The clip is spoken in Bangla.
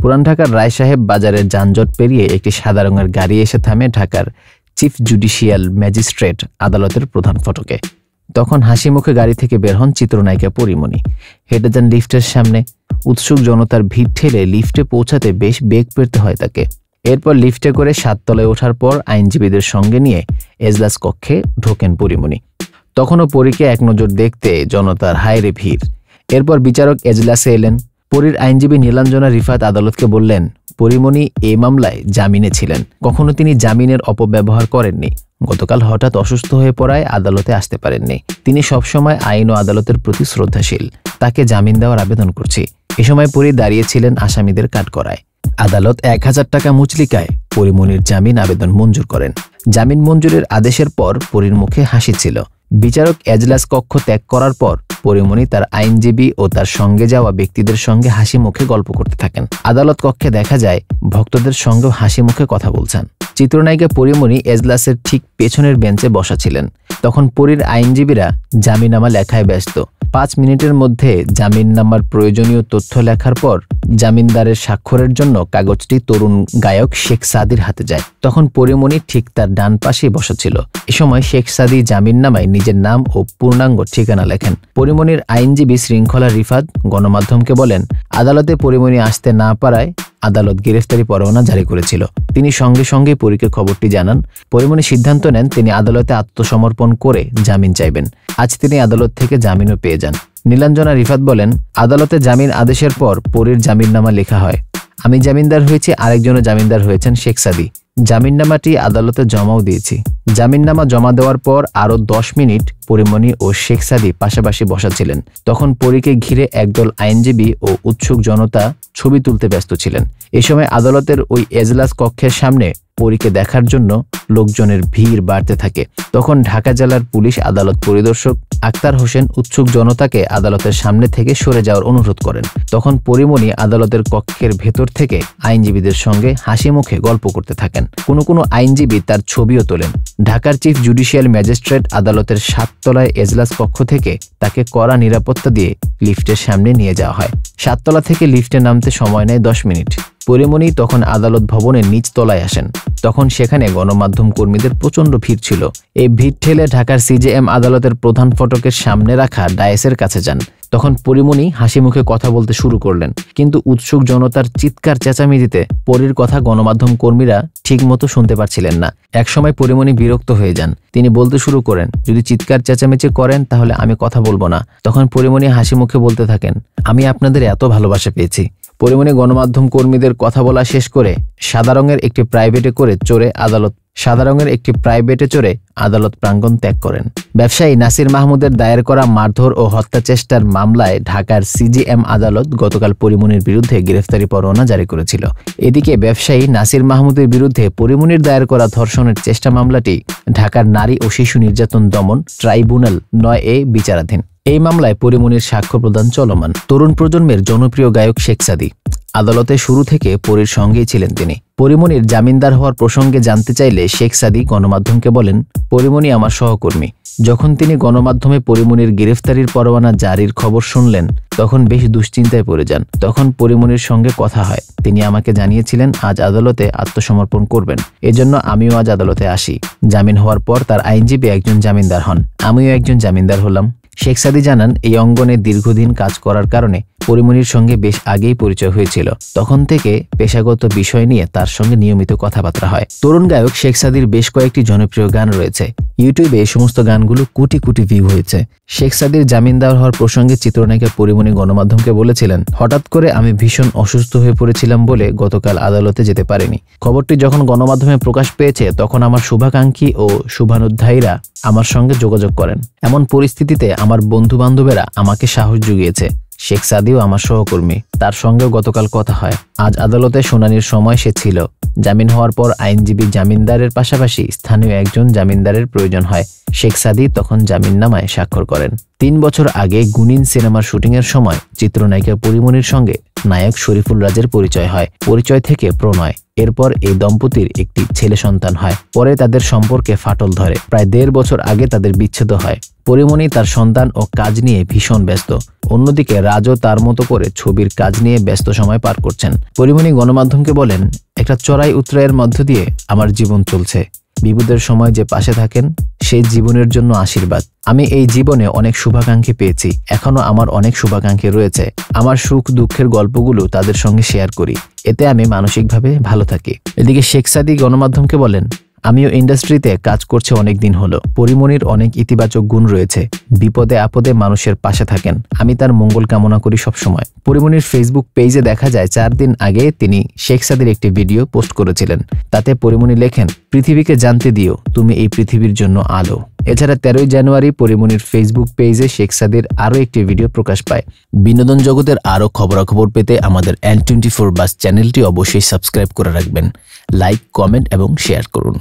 পুরান ঢাকার রায়সাহেব বাজারের যানজট পেরিয়ে একটি সাদা রঙের গাড়ি এসে থামে ঢাকার চিফ জুডিশিয়াল ম্যাজিস্ট্রেট আদালতের প্রধান ফটকে। তখন হাসি মুখে গাড়ি থেকে বের হন চিত্রনায়িকা পরীমণি। হেঁটে যান লিফটের সামনে। উৎসুক জনতার ভিড় ঠেলে লিফটে পৌঁছাতে বেশ বেগ পেতে হয় তাকে। এরপর লিফটে করে 7 তলায় ওঠার পর আইনজীবীদের সঙ্গে নিয়ে এজলাস কক্ষে ঢোকেন পরীমণি। তখনও পরীকে এক নজর দেখতে জনতার হায়রে ভিড়। এরপর বিচারক এজলাসে এলেন। পরীর আইনজীবী নীলাঞ্জনা রিফাত আদালতকে বললেন, পরীমণি এই মামলায় জামিনে ছিলেন, কখনো তিনি জামিনের অপব্যবহার করেননি। গতকাল হঠাৎ অসুস্থ হয়ে পড়ায় আদালতে আসতে পারেননি। তিনি সবসময় আইন ও আদালতের প্রতি শ্রদ্ধাশীল। তাকে জামিন দেওয়ার আবেদন করছি। এ সময় পরী দাঁড়িয়েছিলেন আসামিদের কাঠগড়ায়। আদালত 1000 টাকা মুচলিকায় পরীমণির জামিন আবেদন মঞ্জুর করেন। জামিন মঞ্জুরের আদেশের পর পরীর মুখে হাসি ছিল। বিচারক এজলাস কক্ষ ত্যাগ করার পর পরীমণি তার আইনজীবী ও তার সঙ্গে যাওয়া ব্যক্তিদের সঙ্গে হাসি মুখে গল্প করতে থাকেন। আদালত কক্ষে দেখা যায় ভক্তদের সঙ্গেও হাসি মুখে কথা বলছেন। চিত্রনায়িকা পরীমণি এজলাসের ঠিক পেছনের বেঞ্চে বসা ছিলেন। তখন পরীর আইনজীবীরা জামিননামা লেখায় ব্যস্ত। 5 মিনিটের মধ্যে জামিননামার প্রয়োজনীয় তথ্য লেখার পর জামিনদারের স্বাক্ষরের জন্য কাগজটি তরুণ গায়ক শেখ সাদির হাতে যায়। তখন পরীমণি ঠিক তার ডান পাশেই বসা ছিল। এ সময় শেখ সাদি জামিননামায় নিজের নাম ও পূর্ণাঙ্গ ঠিকানা লেখেন। পরীমণির আইনজীবী শৃঙ্খলা রিফাত গণমাধ্যমকে বলেন, আদালতে পরীমণি আসতে না পারায় আদালত গ্রেফতারি পরোয়ানা জারি করেছিল। তিনি সঙ্গে সঙ্গে পরীকে খবরটি জানান। পরীমণি সিদ্ধান্ত নেন তিনি আদালতে আত্মসমর্পণ করে জামিন চাইবেন। আজ তিনি আদালত থেকে জামিনও পেয়ে যান। নীলাঞ্জনা রিফাত বলেন, আদালতে জামিন আদেশের পর পরীর জামিননামা লেখা হয়। আমি জামিনদার হয়েছি, আরেকজনও জামিনদার হয়েছেন শেখ সাদি। জামিননামাটি আদালতে জমাও দিয়েছি। জামিননামা জমা দেওয়ার পর আরও 10 মিনিট পরীমণি ও শেখ সাদি পাশাপাশি বসা ছিলেন। তখন পরীকে ঘিরে একদল আইনজীবী ও উৎসুক জনতা ছবি তুলতে ব্যস্ত ছিলেন। এ সময় আদালতের ওই এজলাস কক্ষের সামনে পরীকে দেখার জন্য লোকজনের ভিড় বাড়তে থাকে। তখন ঢাকা জেলার পুলিশ আদালত পরিদর্শক আক্তার হোসেন উৎসুক জনতাকে আদালতের সামনে থেকে সরে যাওয়ার অনুরোধ করেন। তখন পরীমণি আদালতের কক্ষের ভেতর থেকে আইনজীবীদের সঙ্গে হাসি মুখে গল্প করতে থাকেন। কোনো আইনজীবী তার ছবিও তোলেন। ঢাকার চিফ জুডিশিয়াল ম্যাজিস্ট্রেট আদালতের 7 তলায় এজলাস কক্ষ থেকে তাকে কড়া নিরাপত্তা দিয়ে লিফটের সামনে নিয়ে যাওয়া হয়। 7 তলা থেকে লিফটে নামতে সময় নেয় 10 মিনিট। পরীমণি তখন আদালত ভবনের নিচ তলায় আসেন। তখন সেখানে গণমাধ্যম কর্মীদের প্রচণ্ড ভিড় ছিল। এই ভিড় ঠেলে ঢাকার সিজেএম আদালতের প্রধান ফটকের সামনে রাখা ডায়েসের কাছে যান। তখন পরীমণি হাসি মুখে কথা বলতে শুরু করলেন, কিন্তু উৎসুক জনতার চিৎকার চেঁচামেচিতে পরীর কথা গণমাধ্যম কর্মীরা ঠিকমতো শুনতে পারছিলেন না। একসময় পরীমণি বিরক্ত হয়ে যান। তিনি বলতে শুরু করেন, যদি চিৎকার চেঁচামেচি করেন তাহলে আমি কথা বলবো না। তখন পরীমণি হাসি মুখে বলতে থাকেন, আমি আপনাদের এত ভালোবাসা পেয়েছি। পরীমণি গণমাধ্যম কর্মীদের কথা বলা শেষ করে সাদা রঙের একটি প্রাইভেটে চড়ে আদালত প্রাঙ্গণ ত্যাগ করেন। ব্যবসায়ী নাসির মাহমুদের দায়ের করা মারধর ও হত্যা চেষ্টার মামলায় ঢাকার সিজিএম আদালত গতকাল পরীমণির বিরুদ্ধে গ্রেফতারি পরোয়ানা জারি করেছিল। এদিকে ব্যবসায়ী নাসির মাহমুদের বিরুদ্ধে পরীমণির দায়ের করা ধর্ষণের চেষ্টা মামলাটি ঢাকার নারী ও শিশু নির্যাতন দমন ট্রাইব্যুনাল 9A বিচারাধীন। এই মামলায় পরীমণির সাক্ষ্য প্রদান চলমান। তরুণ প্রজন্মের জনপ্রিয় গায়ক শেখ সাদি আদালতে শুরু থেকে পরীর সঙ্গেই ছিলেন তিনি। পরীমণির জামিনদার হওয়ার প্রসঙ্গে জানতে চাইলে শেখ সাদি গণমাধ্যমকে বলেন, পরীমণি আমার সহকর্মী। যখন তিনি গণমাধ্যমে পরীমণির গ্রেফতারির পরোয়ানা জারির খবর শুনলেন তখন বেশ দুশ্চিন্তায় পড়ে যান। তখন পরীমণির সঙ্গে কথা হয়। তিনি আমাকে জানিয়েছিলেন আজ আদালতে আত্মসমর্পণ করবেন। এজন্য আমিও আজ আদালতে আসি। জামিন হওয়ার পর তার আইনজীবী একজন জামিনদার হন, আমিও একজন জামিনদার হলাম। শেখ সাদি জানান, এই অঙ্গনে দীর্ঘদিন কাজ করার কারণে পরীমণির সঙ্গে বেশ আগেই পরিচয় হয়েছিল। তখন থেকে পেশাগত বিষয় নিয়ে তার সঙ্গে নিয়মিত কথাবার্তা হয়। তরুণ গায়ক শেখ সাদির বেশ কয়েকটি জনপ্রিয় গান রয়েছে। ইউটিউবে এই সমস্ত গানগুলো কোটি কোটি ভিউ হয়েছে। শেখ সাদির জামিনদার হওয়ার প্রসঙ্গে চিত্রনায়িকা পরীমণি গণমাধ্যমকে বলেছিলেন, হঠাৎ করে আমি ভীষণ অসুস্থ হয়ে পড়েছিলাম বলে গতকাল আদালতে যেতে পারিনি। খবরটি যখন গণমাধ্যমে প্রকাশ পেয়েছে তখন আমার শুভাকাঙ্ক্ষী ও শুভানুধ্যায়ীরা আমার সঙ্গে যোগাযোগ করেন। এমন পরিস্থিতিতে আমার বন্ধু বান্ধবেরা আমাকে সাহস জুগিয়েছে। শেখ সাদিও আমার সহকর্মী, তার সঙ্গেও গতকাল কথা হয়। আজ আদালতে শুনানির সময় সে ছিল। জামিন হওয়ার পর আইনজীবী জামিনদারের পাশাপাশি স্থানীয় একজন জামিনদারের প্রয়োজন হয়। শেখ সাদি তখন জামিননামায় স্বাক্ষর করেন। 3 বছর আগে গুনিন সিনেমার শুটিংয়ের সময় চিত্রনায়িকা পরীমণির সঙ্গে নায়ক শরীফুল রাজের পরিচয় হয়। পরিচয় থেকে প্রণয়। এরপর এই দম্পতির একটি ছেলে সন্তান হয়। পরে তাদের সম্পর্কে ফাটল ধরে। প্রায় 1.5 বছর আগে তাদের বিচ্ছেদ হয়। পরিমণি তার সন্তান ও কাজ নিয়ে ভীষণ ব্যস্ত। অন্যদিকে রাজও তার মতো করে ছবির কাজ নিয়ে ব্যস্ত সময় পার করছেন। পরিমণি গণমাধ্যমকে বলেন, একটা চড়াই উতরাইয়ের মধ্য দিয়ে আমার জীবন চলছে। বিপদের সময় যে পাশে থাকেন সেই জীবনের জন্য আশীর্বাদ। আমি এই জীবনে অনেক শুভাকাঙ্ক্ষী পেয়েছি, এখনো আমার অনেক শুভাকাঙ্ক্ষী রয়েছে। আমার সুখ দুঃখের গল্পগুলো তাদের সঙ্গে শেয়ার করি, এতে আমি মানসিকভাবে ভালো থাকি। এদিকে শেখ সাদী গণমাধ্যমকে বলেন, আমিও ইন্ডাস্ট্রিতে কাজ করছি অনেক দিন হলো। পরিমণির অনেক ইতিবাচক গুণ রয়েছে। বিপদে আপদে মানুষের পাশে থাকেন। আমি তার মঙ্গল কামনা করি সবসময়। পরিমণির ফেসবুক পেজে দেখা যায় 4 দিন আগে তিনি শেখ সাদীর একটি ভিডিও পোস্ট করেছিলেন। তাতে পরিমণি লেখেন, পৃথিবীকে জানতে দিও তুমি এই পৃথিবীর জন্য আলো। এছাড়া 13 জানুয়ারি পরিমণির ফেসবুক পেজে শেখ সাদীর আরও একটি ভিডিও প্রকাশ পায়। বিনোদন জগতের আরও খবরাখবর পেতে আমাদের N24 বাস চ্যানেলটি অবশ্যই সাবস্ক্রাইব করে রাখবেন। লাইক, কমেন্ট এবং শেয়ার করুন।